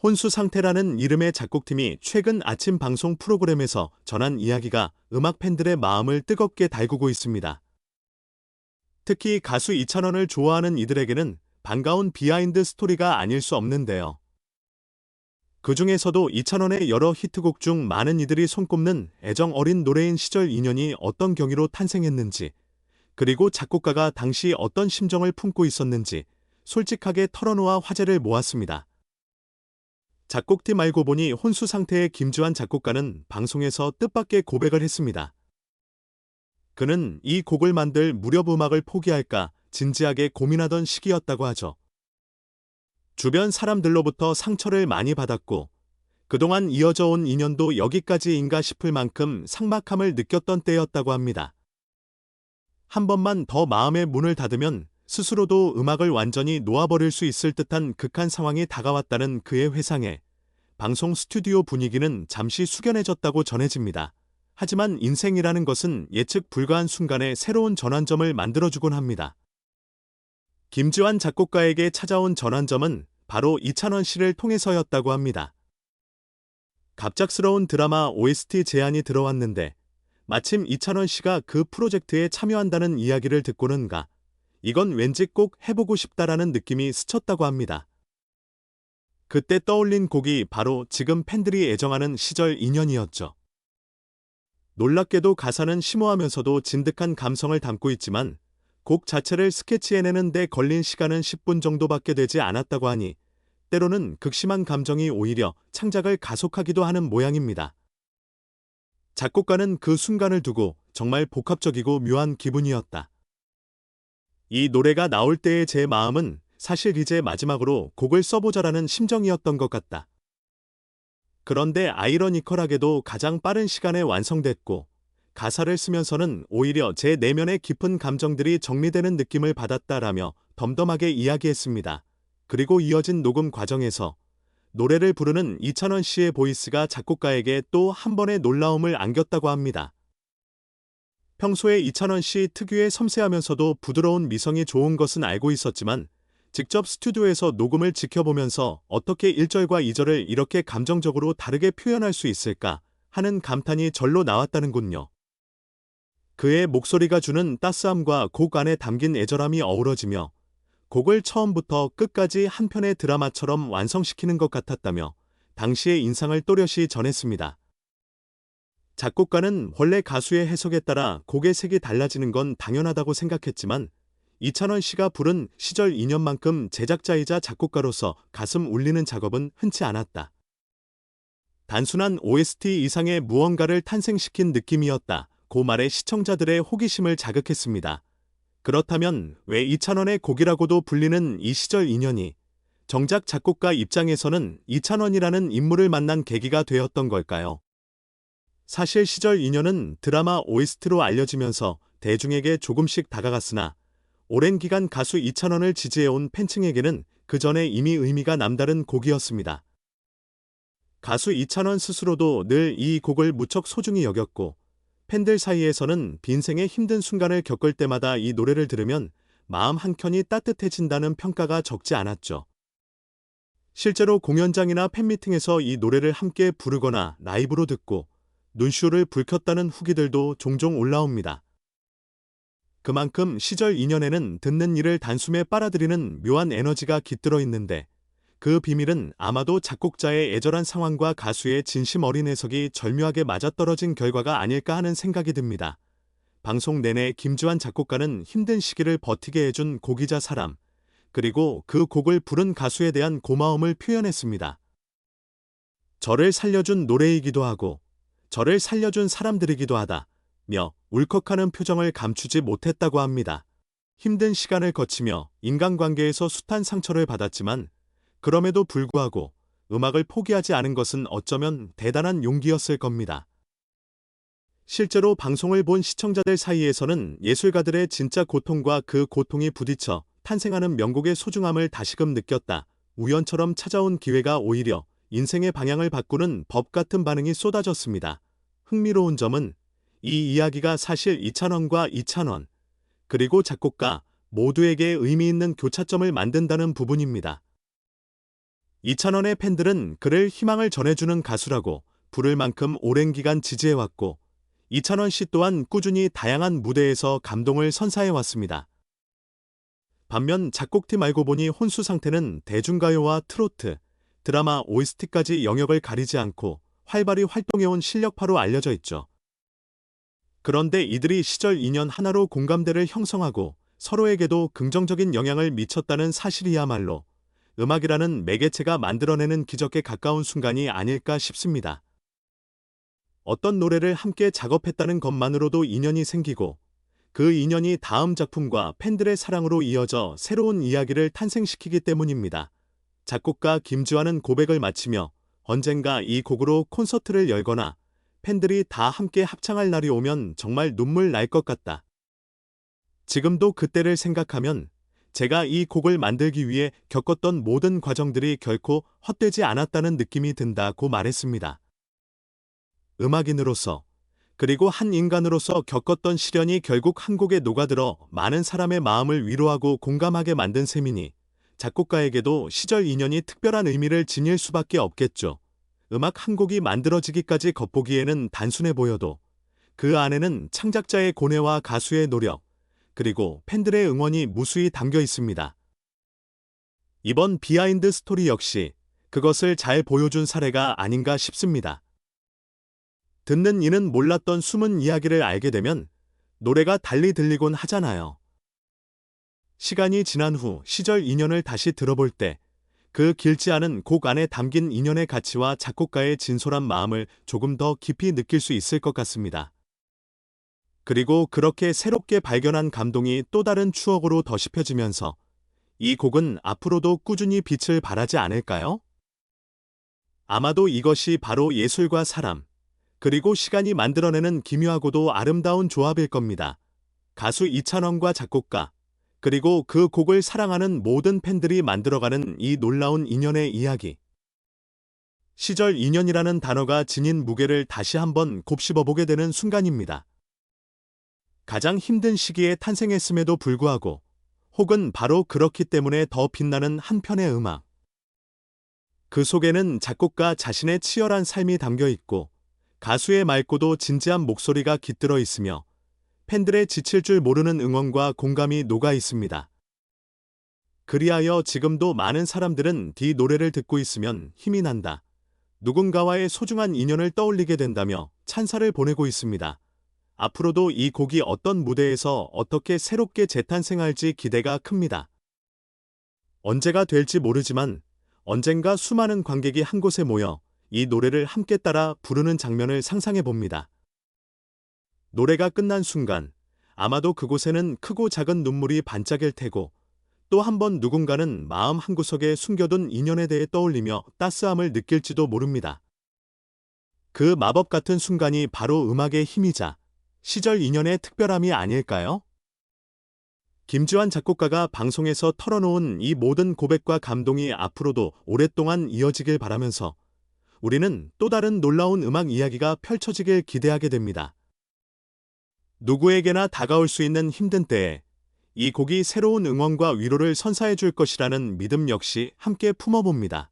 혼수 상태라는 이름의 작곡팀이 최근 아침 방송 프로그램에서 전한 이야기가 음악 팬들의 마음을 뜨겁게 달구고 있습니다. 특히 가수 이찬원을 좋아하는 이들에게는 반가운 비하인드 스토리가 아닐 수 없는데요. 그 중에서도 이찬원의 여러 히트곡 중 많은 이들이 손꼽는 애정 어린 노래인 시절 인연이 어떤 경위로 탄생했는지, 그리고 작곡가가 당시 어떤 심정을 품고 있었는지 솔직하게 털어놓아 화제를 모았습니다. 작곡팀 알고 보니 혼수 상태의 김주한 작곡가는 방송에서 뜻밖의 고백을 했습니다. 그는 이 곡을 만들 무렵 음악을 포기할까 진지하게 고민하던 시기였다고 하죠. 주변 사람들로부터 상처를 많이 받았고 그동안 이어져 온 인연도 여기까지인가 싶을 만큼 삭막함을 느꼈던 때였다고 합니다. 한 번만 더 마음의 문을 닫으면 스스로도 음악을 완전히 놓아버릴 수 있을 듯한 극한 상황이 다가왔다는 그의 회상에 방송 스튜디오 분위기는 잠시 숙연해졌다고 전해집니다. 하지만 인생이라는 것은 예측 불가한 순간에 새로운 전환점을 만들어주곤 합니다. 김주한 작곡가에게 찾아온 전환점은 바로 이찬원 씨를 통해서였다고 합니다. 갑작스러운 드라마 OST 제안이 들어왔는데 마침 이찬원 씨가 그 프로젝트에 참여한다는 이야기를 듣고는가 이건 왠지 꼭 해보고 싶다라는 느낌이 스쳤다고 합니다. 그때 떠올린 곡이 바로 지금 팬들이 애정하는 시절 인연이었죠. 놀랍게도 가사는 심오하면서도 진득한 감성을 담고 있지만 곡 자체를 스케치해내는 데 걸린 시간은 10분 정도밖에 되지 않았다고 하니 때로는 극심한 감정이 오히려 창작을 가속하기도 하는 모양입니다. 작곡가는 그 순간을 두고 정말 복합적이고 묘한 기분이었다. 이 노래가 나올 때의 제 마음은 사실 이제 마지막으로 곡을 써보자라는 심정이었던 것 같다. 그런데 아이러니컬하게도 가장 빠른 시간에 완성됐고 가사를 쓰면서는 오히려 제 내면의 깊은 감정들이 정리되는 느낌을 받았다라며 덤덤하게 이야기했습니다. 그리고 이어진 녹음 과정에서 노래를 부르는 이찬원 씨의 보이스가 작곡가에게 또 한 번의 놀라움을 안겼다고 합니다. 평소에 이찬원 씨 특유의 섬세하면서도 부드러운 미성이 좋은 것은 알고 있었지만 직접 스튜디오에서 녹음을 지켜보면서 어떻게 1절과 2절을 이렇게 감정적으로 다르게 표현할 수 있을까 하는 감탄이 절로 나왔다는군요. 그의 목소리가 주는 따스함과 곡 안에 담긴 애절함이 어우러지며 곡을 처음부터 끝까지 한 편의 드라마처럼 완성시키는 것 같았다며 당시의 인상을 또렷이 전했습니다. 작곡가는 원래 가수의 해석에 따라 곡의 색이 달라지는 건 당연하다고 생각했지만 이찬원 씨가 부른 시절 인연만큼 제작자이자 작곡가로서 가슴 울리는 작업은 흔치 않았다. 단순한 OST 이상의 무언가를 탄생시킨 느낌이었다. 그 말에 시청자들의 호기심을 자극했습니다. 그렇다면 왜 이찬원의 곡이라고도 불리는 이 시절 인연이 정작 작곡가 입장에서는 이찬원이라는 인물을 만난 계기가 되었던 걸까요? 사실 시절 인연은 드라마 OST로 알려지면서 대중에게 조금씩 다가갔으나 오랜 기간 가수 이찬원을 지지해온 팬층에게는 그 전에 이미 의미가 남다른 곡이었습니다. 가수 이찬원 스스로도 늘 이 곡을 무척 소중히 여겼고 팬들 사이에서는 빈생의 힘든 순간을 겪을 때마다 이 노래를 들으면 마음 한켠이 따뜻해진다는 평가가 적지 않았죠. 실제로 공연장이나 팬미팅에서 이 노래를 함께 부르거나 라이브로 듣고 눈시울을 붉혔다는 후기들도 종종 올라옵니다. 그만큼 시절 인연에는 듣는 이를 단숨에 빨아들이는 묘한 에너지가 깃들어 있는데 그 비밀은 아마도 작곡자의 애절한 상황과 가수의 진심 어린 해석이 절묘하게 맞아떨어진 결과가 아닐까 하는 생각이 듭니다. 방송 내내 김주한 작곡가는 힘든 시기를 버티게 해준 곡이자 사람, 그리고 그 곡을 부른 가수에 대한 고마움을 표현했습니다. 저를 살려준 노래이기도 하고 저를 살려준 사람들이기도 하다. 며 울컥하는 표정을 감추지 못했다고 합니다. 힘든 시간을 거치며 인간관계에서 숱한 상처를 받았지만 그럼에도 불구하고 음악을 포기하지 않은 것은 어쩌면 대단한 용기였을 겁니다. 실제로 방송을 본 시청자들 사이에서는 예술가들의 진짜 고통과 그 고통이 부딪혀 탄생하는 명곡의 소중함을 다시금 느꼈다. 우연처럼 찾아온 기회가 오히려 인생의 방향을 바꾸는 법 같은 반응이 쏟아졌습니다. 흥미로운 점은 이 이야기가 사실 이찬원과 이찬원, 그리고 작곡가 모두에게 의미 있는 교차점을 만든다는 부분입니다. 이찬원의 팬들은 그를 희망을 전해주는 가수라고 부를 만큼 오랜 기간 지지해왔고, 이찬원 씨 또한 꾸준히 다양한 무대에서 감동을 선사해왔습니다. 반면 작곡팀 알고 보니 혼수 상태는 대중가요와 트로트, 드라마 OST까지 영역을 가리지 않고 활발히 활동해온 실력파로 알려져 있죠. 그런데 이들이 시절 인연 하나로 공감대를 형성하고 서로에게도 긍정적인 영향을 미쳤다는 사실이야말로 음악이라는 매개체가 만들어내는 기적에 가까운 순간이 아닐까 싶습니다. 어떤 노래를 함께 작업했다는 것만으로도 인연이 생기고, 그 인연이 다음 작품과 팬들의 사랑으로 이어져 새로운 이야기를 탄생시키기 때문입니다. 작곡가 김주환은 고백을 마치며 언젠가 이 곡으로 콘서트를 열거나 팬들이 다 함께 합창할 날이 오면 정말 눈물 날 것 같다. 지금도 그때를 생각하면 제가 이 곡을 만들기 위해 겪었던 모든 과정들이 결코 헛되지 않았다는 느낌이 든다고 말했습니다. 음악인으로서, 그리고 한 인간으로서 겪었던 시련이 결국 한 곡에 녹아들어 많은 사람의 마음을 위로하고 공감하게 만든 셈이니 작곡가에게도 시절 인연이 특별한 의미를 지닐 수밖에 없겠죠. 음악 한 곡이 만들어지기까지 겉보기에는 단순해 보여도 그 안에는 창작자의 고뇌와 가수의 노력, 그리고 팬들의 응원이 무수히 담겨 있습니다. 이번 비하인드 스토리 역시 그것을 잘 보여준 사례가 아닌가 싶습니다. 듣는 이는 몰랐던 숨은 이야기를 알게 되면 노래가 달리 들리곤 하잖아요. 시간이 지난 후 시절 인연을 다시 들어볼 때 그 길지 않은 곡 안에 담긴 인연의 가치와 작곡가의 진솔한 마음을 조금 더 깊이 느낄 수 있을 것 같습니다. 그리고 그렇게 새롭게 발견한 감동이 또 다른 추억으로 더씹혀지면서 이 곡은 앞으로도 꾸준히 빛을 발하지 않을까요? 아마도 이것이 바로 예술과 사람, 그리고 시간이 만들어내는 기묘하고도 아름다운 조합일 겁니다. 가수 이찬원과 작곡가, 그리고 그 곡을 사랑하는 모든 팬들이 만들어가는 이 놀라운 인연의 이야기. 시절 인연이라는 단어가 지닌 무게를 다시 한번 곱씹어보게 되는 순간입니다. 가장 힘든 시기에 탄생했음에도 불구하고, 혹은 바로 그렇기 때문에 더 빛나는 한 편의 음악. 그 속에는 작곡가 자신의 치열한 삶이 담겨 있고, 가수의 맑고도 진지한 목소리가 깃들어 있으며, 팬들의 지칠 줄 모르는 응원과 공감이 녹아 있습니다. 그리하여 지금도 많은 사람들은 이 노래를 듣고 있으면 힘이 난다, 누군가와의 소중한 인연을 떠올리게 된다며 찬사를 보내고 있습니다. 앞으로도 이 곡이 어떤 무대에서 어떻게 새롭게 재탄생할지 기대가 큽니다. 언제가 될지 모르지만 언젠가 수많은 관객이 한 곳에 모여 이 노래를 함께 따라 부르는 장면을 상상해 봅니다. 노래가 끝난 순간 아마도 그곳에는 크고 작은 눈물이 반짝일 테고, 또 한 번 누군가는 마음 한구석에 숨겨둔 인연에 대해 떠올리며 따스함을 느낄지도 모릅니다. 그 마법 같은 순간이 바로 음악의 힘이자 시절 인연의 특별함이 아닐까요? 김주환 작곡가가 방송에서 털어놓은 이 모든 고백과 감동이 앞으로도 오랫동안 이어지길 바라면서 우리는 또 다른 놀라운 음악 이야기가 펼쳐지길 기대하게 됩니다. 누구에게나 다가올 수 있는 힘든 때에 이 곡이 새로운 응원과 위로를 선사해 줄 것이라는 믿음 역시 함께 품어봅니다.